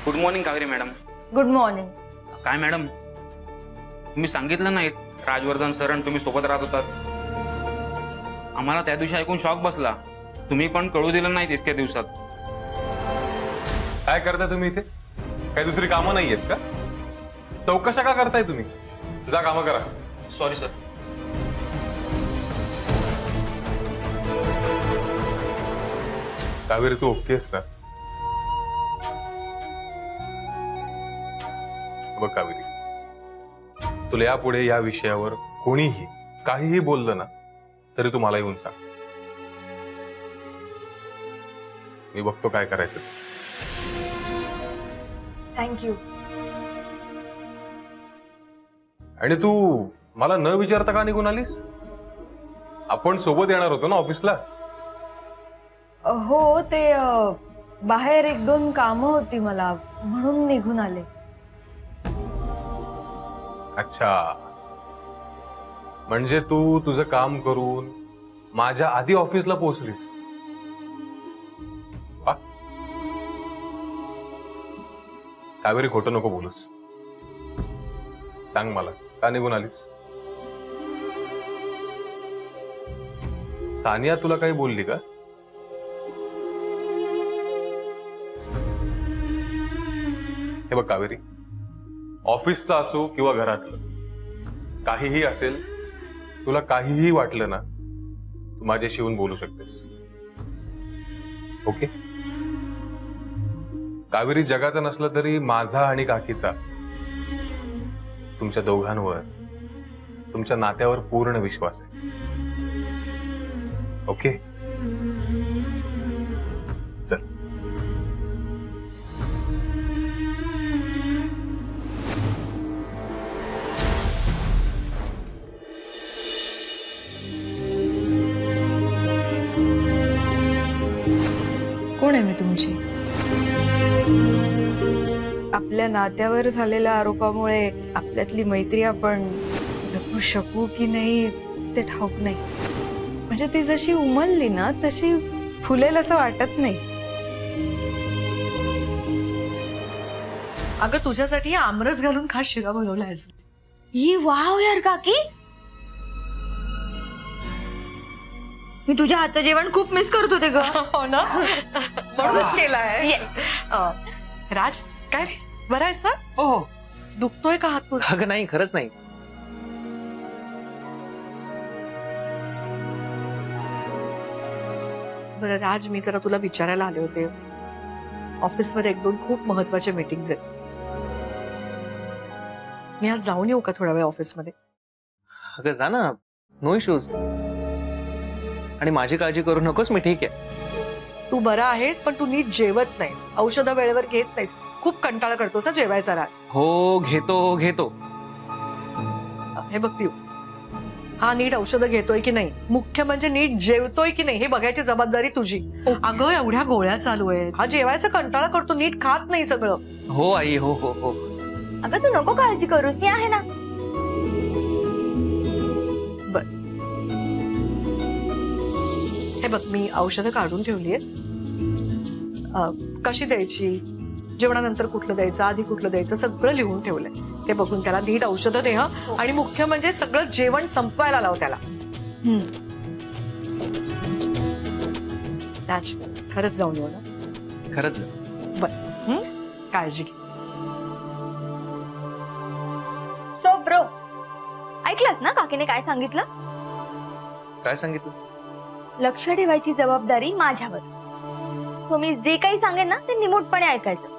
Good morning Kaveri madam. Good morning. काय madam, तुम्ही सांगितलं नाही राजवर्धन सर आणि तुम्ही सोबत राहत होतात. आम्हाला त्या दिवशी ऐकून शॉक बसला. तुम्ही पण कळू दिलं नाहीत इतक्या दिवसात. काय करताय तुम्ही इथे? काही दुसरी कामं नाही आहेत का? चौकशा का करताय तुम्ही? जा कामं करा. Sorry sir. कावेरी तू ओकेस ना? बघ कावेरी, तुला यापुढे या विषयावर कोणीही काहीही बोललं ना तरी तू मला येऊन सांग. मी बघतो काय करायचं. थँक्यू. आणि तू मला न विचारता का निघून आलीस? आपण सोबत येणार होतो ना ऑफिसला. हो, ते बाहेर एक दोन कामं होती मला, म्हणून निघून आले. अच्छा, म्हणजे तू तुझं काम करून माझ्या आधी ऑफिसला पोहोचलीस. वा. कावेरी खोटं नको बोलूस. सांग मला का निघून आलीस? सानिया तुला काही बोलली का? हे बघ कावेरी, ऑफिसचं असो किंवा घरातलं काहीही असेल, तुला काहीही वाटलं ना तू माझ्याशी येऊन बोलू शकतेस. ओके? कावेरी, जगाचा नसला तरी माझा आणि काकीचा तुमच्या दोघांवर, तुमच्या नात्यावर पूर्ण विश्वास आहे. ओके? चल. कोण आहे मी तुमची? आपल्या नात्यावर झालेल्या आरोपामुळे आपल्यातली मैत्री आपण जपू शकू की नाही ते ठाऊक नाही. म्हणजे ती जशी उमलली ना तशी फुलेल असं वाटत नाही. अगं तुझ्यासाठी आमरस घालून खास शिरा बनवलाय. ही वाव यार काकी, मी तुझ्या हातचं जेवण खूप मिस करत होते ग. हो ना, म्हणूनच केलाय. राज, काय रे, बरं आहेस ना? हो. दुखतोय का हात तुझा? अगं नाही, खरंच नाही. बरं राज, मी जरा तुला विचारायला आले होते. ऑफिसमध्ये एक दोन खूप महत्वाचे मीटिंग्स आहेत. मी आज जाऊन येऊ का थोडा वेळ ऑफिसमध्ये? अगं जा ना, नो इश्यूज. आणि माझी काळजी करू नकोस, मी ठीक आहे. तू बरा आहेस, पण तू नीट जेवत नाहीस, औषधं वेळेवर घेत नाहीस, खूप कंटाळा करतोस जेवायचा राज. हो, घेतो. हे बघ पिऊ, हा नीट औषधं घेतोय की नाही, मुख्य म्हणजे नीट जेवतोय की नाही हे बघायची जबाबदारी तुझी. अगं एवढ्या गोळ्या चालू आहेत, हा जेवायचा कंटाळा करतो, नीट खात नाही सगळं. हो आई, हो. अगं तू नको काळजी करूस, मी आहे ना. बर, हे बघ मी औषधं काढून ठेवलीये. कशी द्यायची, जेवणानंतर कुठलं द्यायचं, आधी कुठलं द्यायचं, सगळं लिहून ठेवलंय. ते बघून त्याला नीट औषधं दे हा. आणि मुख्य म्हणजे सगळं जेवण संपवायला लाव त्याला. राज, खरंच जाऊन येऊ ना? खरंच. बर, काळजी घे. सो ब्रो, ऐकलंस ना काकीने काय सांगितलं? काय सांगितलं? लक्ष ठेवायची जबाबदारी माझ्यावर. तो मी जे काही सांगेन ना ते निमूटपणे ऐकायचं.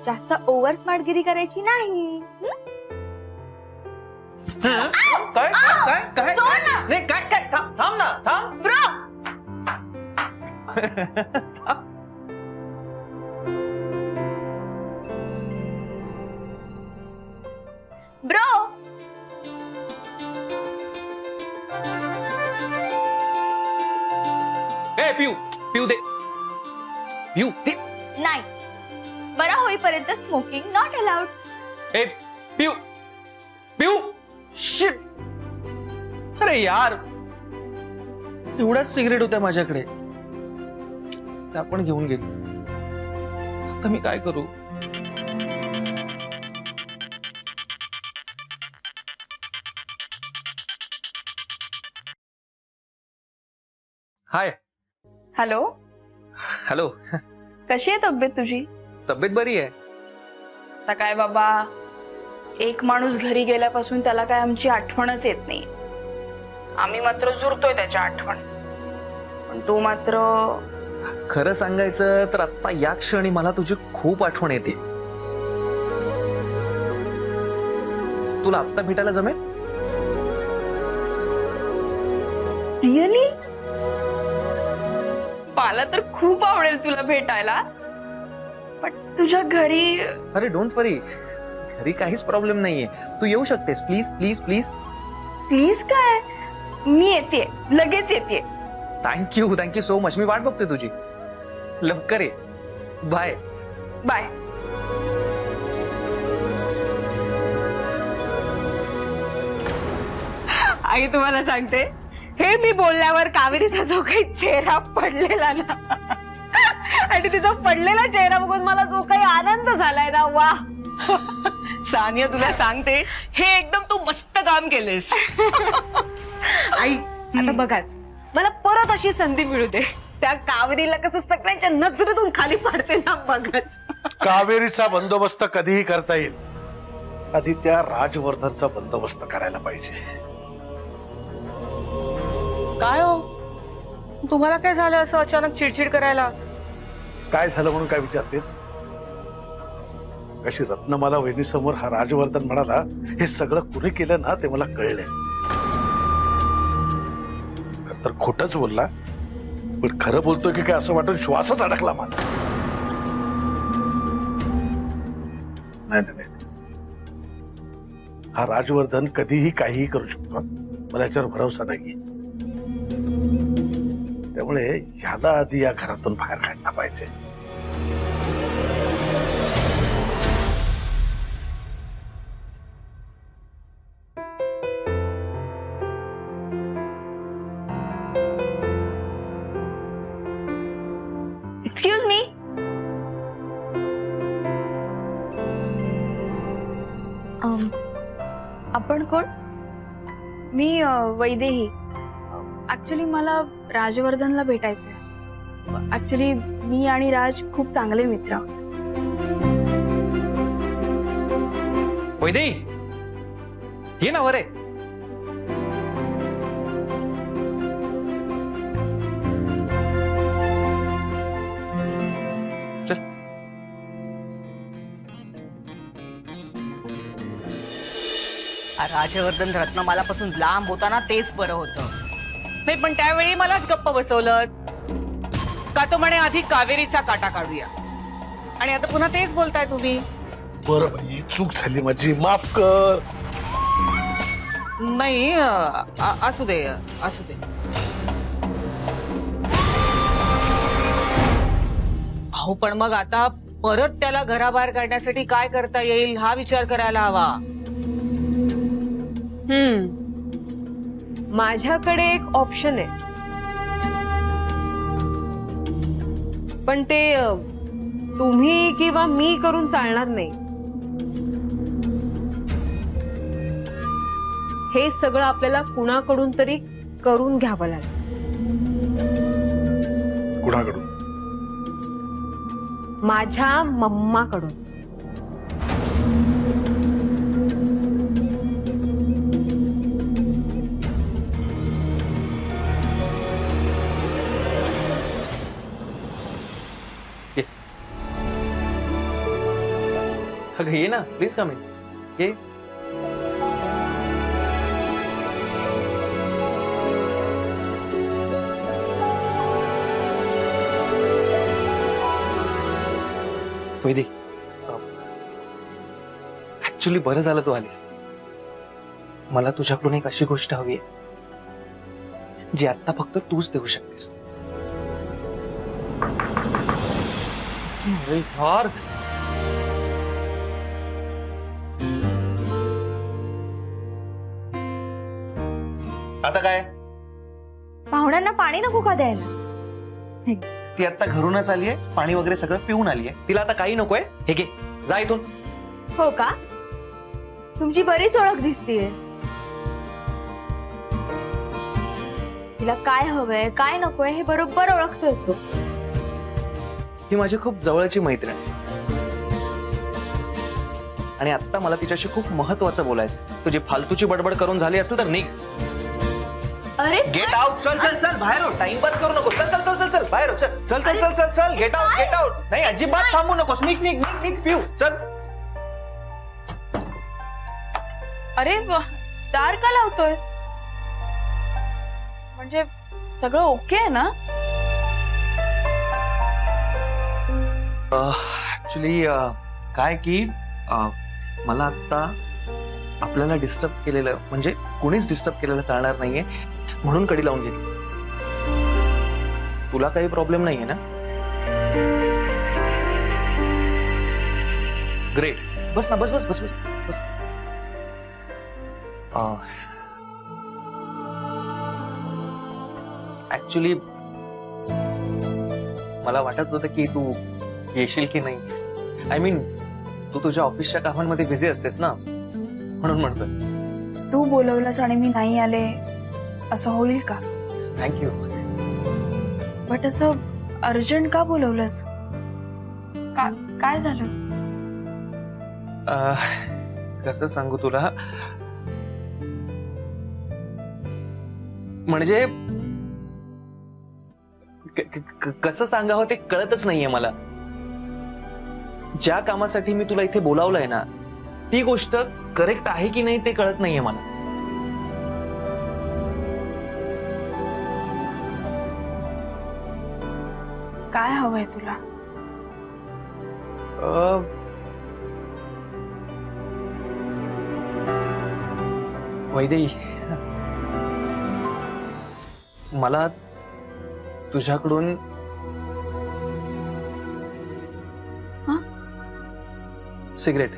जास्त ओव्हर स्मार्टगिरी करायची नाही. काय नाही, काय थांब ना, थांब. ब्रो, ब्रो, ए पिऊ दे. नाही, बरा होईपर्यंत स्मोकिंग नॉट अलाउड. ए पिऊ शिट. अरे यार, एवढ्याच सिगरेट होत्या माझ्याकडे, त्या पण घेऊन गेली. आता मी काय करू? हाय. Hello, hello. कशी आहे तब्येत तुझी? तब्येत बरी आहे. आता काय बाबा, एक माणूस घरी गेल्यापासून त्याला काय आमची आठवणच येत नाही. आम्ही मात्र जुरतोय त्याच्या आठवण, पण तू मात्र. खरं सांगायचं तर आता या क्षणी मला तुझी खूप आठवण येते. तुला आत्ता भेटायला जमेल? रिअली? मला तर खूप आवडेल तुला भेटायला, पण तुझ्या घरी. अरे डोंट वरी, घरी काहीच प्रॉब्लेम नाहीये. तू येऊ शकतेस. Please please please. प्लीज काय, मी येते, लगेच येते. Thank you so much. मी वाट बघते तुझी. लवकर ये. Bye bye. आई तुम्हाला सांगते, हे मी बोलल्यावर कावेरीचा जो काही चेहरा पडलेला ना, आणि तिचा पडलेला चेहरा बघून मला जो काही आनंद झालाय ना, वा. सानिया तुला सांगते, हे एकदम तू मस्त काम केलेस. आई आता बघाच, मला परत अशी संधी मिळू दे. त्या कावेरीला कसं सगळ्यांच्या नजरेतून खाली पाडते ना, बघाच. कावेरीचा बंदोबस्त कधीही करता येईल, आधी त्या राजवर्धनचा बंदोबस्त करायला पाहिजे. काय हो, तुम्हाला काय झालं असं अचानक चिडचिड करायला? काय झालं म्हणून काय विचारतेस? कशी रत्नमाला वहिनीसमोर हा राजवर्धन म्हणाला, हे सगळं कुणी केलं ना ते मला कळलंय. खरं तर खोटच बोलला, पण खरं बोलतोय की काय असं वाटून श्वासच अडकला माझा. नाही, हा राजवर्धन कधीही काहीही करू शकतो. मला याच्यावर भरोसा नाही. त्यामुळे ह्याला आधी या घरातून बाहेर काढला पाहिजे. Excuse me. आपण कोण? मी वैदेही. ऍक्च्युली मला राजवर्धनला भेटायचंय. ऍक्च्युली मी आणि राज खूप चांगले मित्र आहोत. वैदेही, ये ना वर. चल. राजवर्धन रत्नमालापासून लांब होताना तेच बरं होतं. नाही, पण त्यावेळी मलाच गप्प बसवलं का. तो म्हणे आधी कावेरीचा काटा काढूया, आणि आता पुन्हा तेच बोलताय तुम्ही. बरं बाई, चूक झाली माझी, माफ कर. नाही, असू दे. अहो, पण मग आता परत त्याला घराबाहेर काढण्यासाठी काय करता येईल हा विचार करायला हवा. माझ्याकडे एक ऑप्शन आहे, पण ते तुम्ही किंवा मी करून चालणार नाही. हे सगळं आपल्याला कुणाकडून तरी करून घ्यावं लागेल. कुणाकडून? माझ्या मम्माकडून. अगं ये ना, प्लीज कम इन. ये. वैदेही, ऍक्च्युली बरं झालं तू आलीस. मला तुझ्याकडून एक अशी गोष्ट हवी आहे जी आता फक्त तूच देऊ शकतेस. यार, आता काय? पाहुण्यांना पाणी नको का द्यायला? ती आता घरूनच आली आहे, पाणी वगैरे सगळं पिऊन आली आहे. तिला आता काही नकोय. हे घे, जा इथून. हो का? तुमची बरीच ओळख दिसतीये. तिला काय हवंय काय नकोय हे बरोबर ओळखतोय तो. ही माझी खूप जवळची मैत्रीण आहे. आणि आता मला तिच्याशी खूप महत्वाचं बोलायचं. तुझी फालतूची बडबड करून झाली असेल तर निघ. अरे गेट आउट. चल चल चल बाहेर हो. टाइमपास करू नको. चल चल चल चल चल बाहेर हो. चल चल चल चल चल चल गेट आउट गेट आउट. नाही अजिबात थांबू नकोस. निघ निघ निघ निघ पिऊ चल. अरे दार का लावतोयस? म्हणजे सगळं ओके आहे ना? ऍक्च्युली काय की मला आता आपल्याला डिस्टर्ब केलेलं म्हणजे कोणीच डिस्टर्ब केलेलं चालणार नाहीये म्हणून कडी लावून घेतली. तुला काही प्रॉब्लेम नाहीये ना? ग्रेट. बस ना बस बस बस बस बस. ऍक्च्युली मला वाटत होतं की तू येशील की नाही. आय मीन तू तुझ्या ऑफिसच्या कामांमध्ये बिझी असतेस ना म्हणून म्हणतोय. तू बोलवलंस आणि मी नाही आले असं होईल का? थँक्यू. बट असं अर्जंट का बोलवलंस? काय झालं? कसं सांगू तुला म्हणजे कसं सांगावं ते कळतच नाहीये मला. ज्या कामासाठी मी तुला इथे बोलावलंय ना ती गोष्ट करेक्ट आहे की नाही ते कळत नाहीये मला. काय हवंय तुला? वैदेही मला तुझ्याकडून सिगरेट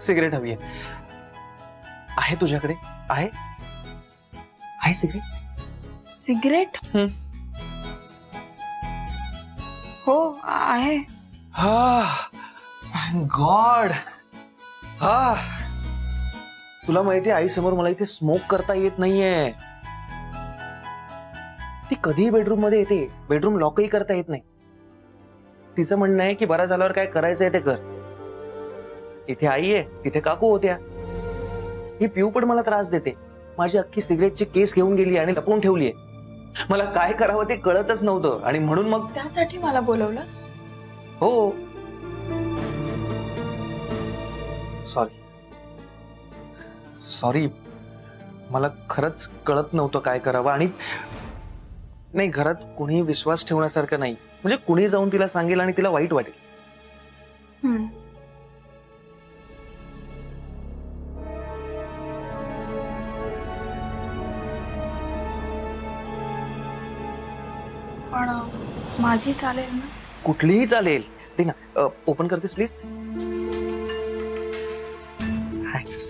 सिगरेट हवी आहे. तुझ्याकडे आहे आहे सिगरेट? सिगरेट? हो आहे. गॉड. हा तुला माहितीये आई समोर मला इथे स्मोक करता येत नाहीये. ती कधीही बेडरूम मध्ये येते. बेडरूम लॉकही करता येत नाही. तिचं म्हणणं आहे की बरा झाल्यावर काय करायचंय ते कर. इथे आई आहे तिथे काकू होत्या. ही पिऊ पण मला त्रास देते. माझी अख्खी सिगरेटची केस घेऊन गेली आणि लपवून ठेवलीये. मला काय करावं ते कळतच नव्हतं आणि म्हणून मग त्यासाठी मला बोलवलंस? हो सॉरी सॉरी. मला खरंच कळत नव्हतं काय करावं. आणि नाही घरात कोणी विश्वास ठेवण्यासारखं नाही. म्हणजे कुणी जाऊन तिला सांगेल आणि तिला वाईट वाटेल. पण माझी चालेल ना? कुठलीही चालेल. दे ना. ओपन करतेस प्लीज?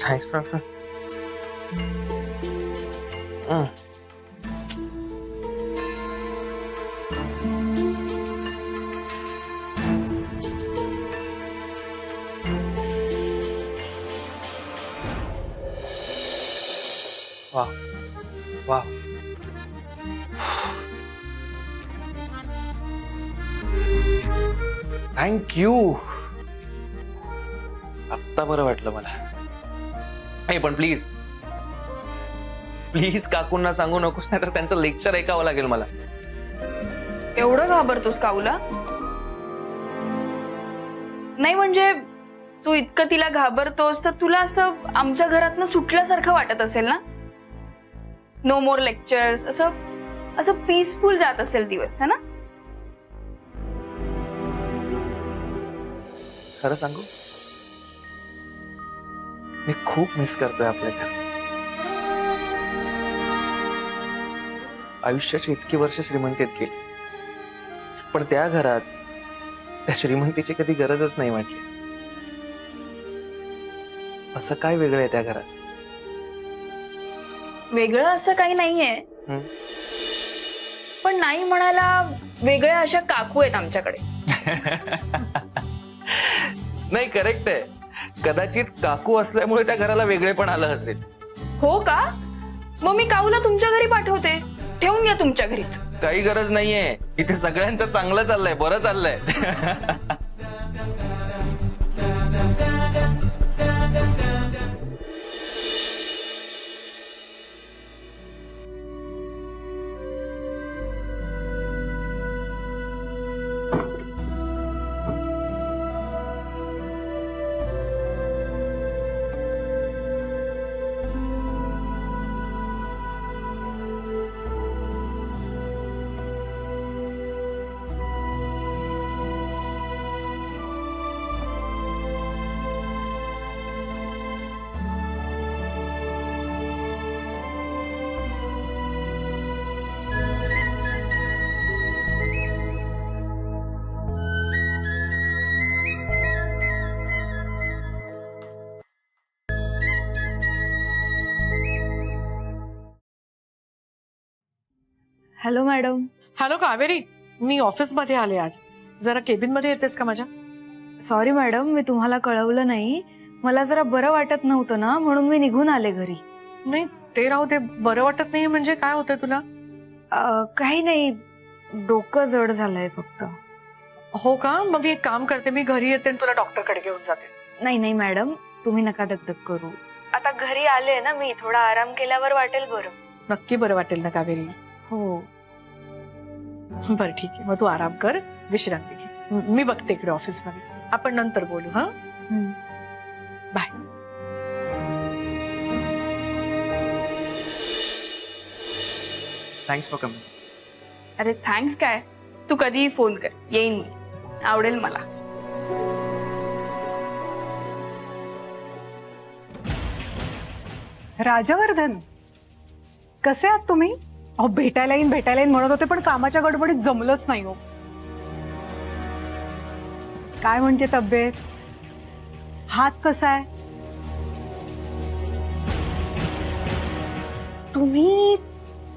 थँक्स. वाह वाह. थँक्यू. आत्ता बरं वाटलं मला. हे पण प्लीज प्लीज काकूंना सांगू नकोस नाही तर त्यांचं लेक्चर ऐकावं लागेल मला. एवढं घाबरतोस काऊला? नाही म्हणजे तू इतकं तिला घाबरतोस तर तुला असं आमच्या घरातनं सुटल्यासारखं वाटत असेल ना? नो मोर लेक्चर्स असं असं पीसफुल जात असेल दिवस है ना? खरं सांगू मी खूप मिस करतोय आपल्या घर. आयुष्याची इतकी वर्ष श्रीमंतीत गेली पण त्या घरात त्या श्रीमंतीची कधी गरजच नाही वाटली. असं काय वेगळं आहे त्या घरात? वेगळं असं काही नाहीये पण नाही म्हणायला वेगळ्या अशा काकू आहेत आमच्याकडे. नाही करेक्ट आहे. कदाचित काकू असल्यामुळे त्या घराला वेगळे पण आलं असेल. हो का? मग मी काऊला तुमच्या घरी पाठवते, ठेवून घ्या तुमच्या घरीच. काही गरज नाहीये, इथे सगळ्यांचं चांगलं चाललंय, बरं चाललंय. Hello madam. हॅलो कावेरी, मी ऑफिसमध्ये आले आज. जरा केबिन मध्ये येतेस का माझ्या? सॉरी मॅडम, मी तुम्हाला कळवलं नाही. मला जरा बरं वाटत नव्हतं ना, म्हणून मी निघून आले घरी. नाही ते राहू दे. बरं वाटत नाही म्हणजे काय होतंय तुला? काही नाही, डोकं जड झालंय फक्त. हो का? मग मी एक काम करते, मी घरी येते आणि तुला डॉक्टरकडे घेऊन जाते. नाही नाही मॅडम, तुम्ही नका दगदग करू. आता घरी आले ना मी, थोडा आराम केल्यावर वाटेल बरं. नक्की बरं वाटेल ना कावेरी? हो. बरं ठीक आहे, मग तू आराम कर, विश्रांती घे. मी बघते इकडे ऑफिसमध्ये. आपण नंतर बोलू. हा बाय. Thanks for coming. अरे थँक्स काय, तू कधीही फोन कर, येईन मी. आवडेल मला. राजवर्धन, कसे आहात तुम्ही? अहो भेटायला येईन म्हणत होते, पण कामाच्या गडबडीत जमलंच नाही हो. काय म्हणते तब्येत? हात कसा आहे?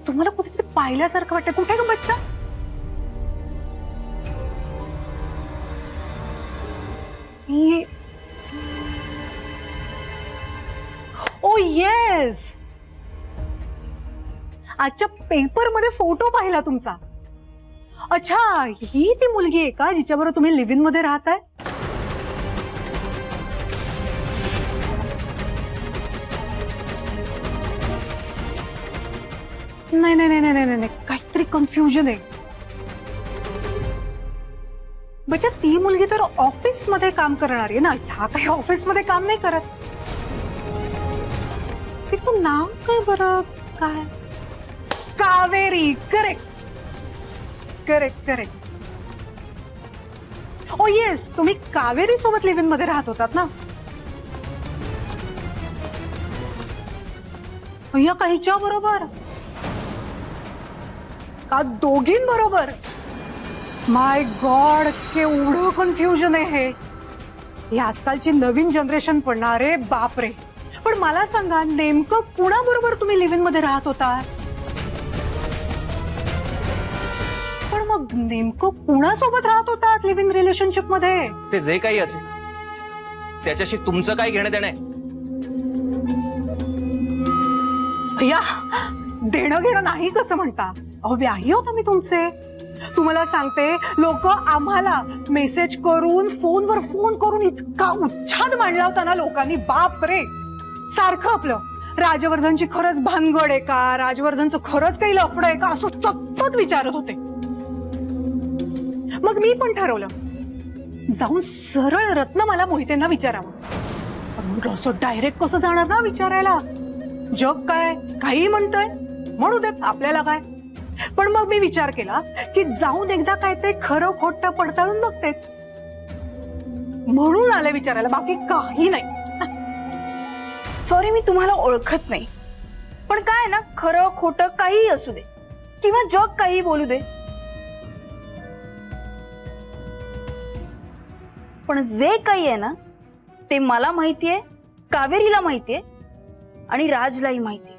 तुम्हाला कुठेतरी पाहिल्यासारखं वाटतं. कुठे ग बच्चा? ओ येस, आजच्या पेपर मध्ये फोटो पाहिला तुमचा. अच्छा, ही ती मुलगी आहे का जिच्याबरोबर तुम्ही लिव्ह इन मध्ये राहताय? नाही नाही नाही नाही नाही, काहीतरी कन्फ्युजन आहे. बच्चा, ती मुलगी तर ऑफिस मध्ये काम करणार आहे ना, ह्या काही ऑफिस मध्ये काम नाही करत. तिचं नाव काय बरं? काय? Kaveri. Correct correct correct. Oh yes, तुम्ही कावेरी सोबत लिव्ह इन मध्ये राहत होतात ना? या काहीच्या बरोबर का दोघींबरोबर? माय गॉड, केवढं कन्फ्युजन आहे हे आजकालची नवीन जनरेशन. पण अरे बापरे. पण मला सांगा, नेमकं कुणाबरोबर तुम्ही लिव्ह इन मध्ये राहत होता? पण मग नेमकं कुणासोबत राहत होतात लिव्ह इन रिलेशनशिप मध्ये? ते जे काही असेल त्याच्याशी तुमचं काय घेणं देणं आहे? भैया, देणं घेणं नाही कसं म्हणता? अहो व्याही होता मी तुमचे. तुम्हाला सांगते, लोक आम्हाला मेसेज करून, फोनवर फोन करून इतका उच्छाद मांडला होता ना लोकांनी. बाप रे. सारखं आपलं राजवर्धनची खरंच भानगड आहे का, राजवर्धनचं खरंच काही लफडं आहे का, असं सतत विचारत होते. मग मी पण ठरवलं, जाऊन सरळ रत्नमाला मोहितेंना विचारावं. पण म्हटलं असं डायरेक्ट कसं जाणार ना विचारायला? जग काय काही म्हणतंय, म्हणू देत, आपल्याला काय. पण मग मी विचार केला की जाऊन एकदा काय ते खरं खोटं पडताळून बघतेच, म्हणून आले विचारायला, बाकी काही नाही. सॉरी, मी तुम्हाला ओळखत नाही, पण काय ना, खरं खोटं काहीही असू दे किंवा जग काही बोलू दे, पण जे काही आहे ना ते मला माहितीये, कावेरीला माहितीये आणि राजलाही माहितीये.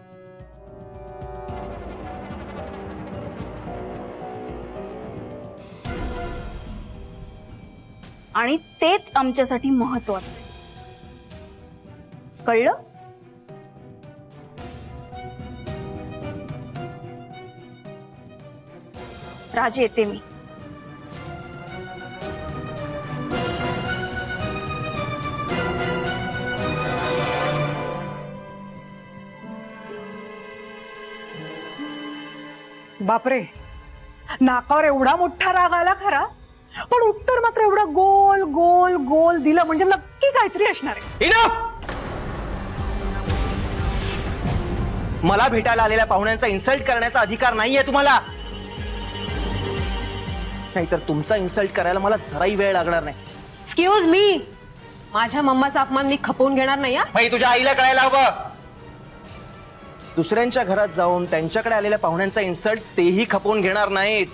आणि तेच आमच्यासाठी महत्वाचं आहे. कळलं? राज येते मी. बापरे, नाकावर एवढा मोठा राग आला खरा, पण उत्तर मात्र एवढं गोल गोल गोल दिलं म्हणजे नक्की काहीतरी असणार आहे. मला भेटायला आलेल्या पाहुण्यांचा इन्सल्ट करण्याचा अधिकार नाहीये तुम्हाला. नाहीतर तुमचा इन्सल्ट करायला मला जराही वेळ लागणार नाही. एक्सक्यूज मी, माझ्या मम्माचा अपमान मी खपवून घेणार नाही. भाई, तुझ्या आईला कळायला हवं. दुसऱ्यांच्या घरात जाऊन त्यांच्याकडे आलेल्या पाहुण्यांचा इन्सल्ट तेही खपवून घेणार नाहीत.